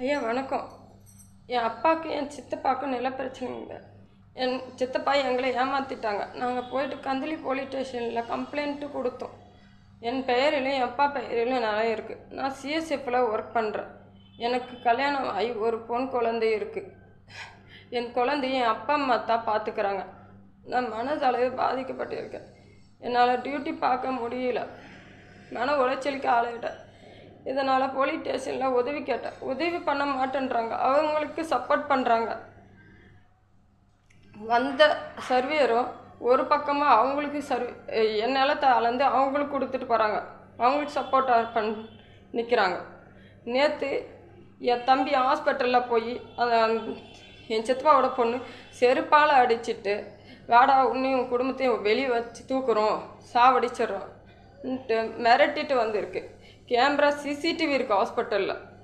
ஐயா வணக்கம். என் அப்பாவுக்கும் என் சித்தப்பாவுக்கும் நில பிரச்சனைங்க. என் சித்தப்பா எங்களை ஏமாற்றிட்டாங்க. நாங்கள் போயிட்டு கந்தளி போலீஸ் ஸ்டேஷனில் கம்ப்ளைண்ட்டு கொடுத்தோம். என் பெயரிலும் என் அப்பா பெயரிலும் நிலம் இருக்குது. நான் சிஎஸ்எஃப்பில் ஒர்க் பண்ணுறேன். எனக்கு கல்யாணம் ஆகி ஒரு பொன் குழந்தை இருக்குது. என் குழந்தைய என் அப்பா அம்மா தான் பார்த்துக்கிறாங்க. நான் மனதளவு பாதிக்கப்பட்டிருக்கேன். என்னால் டியூட்டி பார்க்க முடியல. மன உளைச்சலுக்கு ஆளாயிட்டேன். இதனால் போலீஸ் ஸ்டேஷனில் உதவி கேட்டேன். உதவி பண்ண மாட்டேன்றாங்க. அவங்களுக்கு சப்போர்ட் பண்ணுறாங்க. வந்த சர்வேயரும் ஒரு பக்கமாக அவங்களுக்கு என் நிலத்தை அளந்து அவங்களுக்கு கொடுத்துட்டு போகிறாங்க. அவங்களுக்கு சப்போர்ட்டாக நிற்கிறாங்க. நேற்று என் தம்பி ஹாஸ்பிட்டலில் போய் என் சித்தப்பாவோட பொண்ணு செருப்பால் அடிச்சுட்டு வாடா உன்னையும் குடும்பத்தையும் வெளியே வச்சு தூக்குறோம், சாவடிச்சிட்றோம் மிரட்டிட்டு வந்திருக்கு. கேமரா சிசிடிவி இருக்குது ஹாஸ்பிட்டலில்.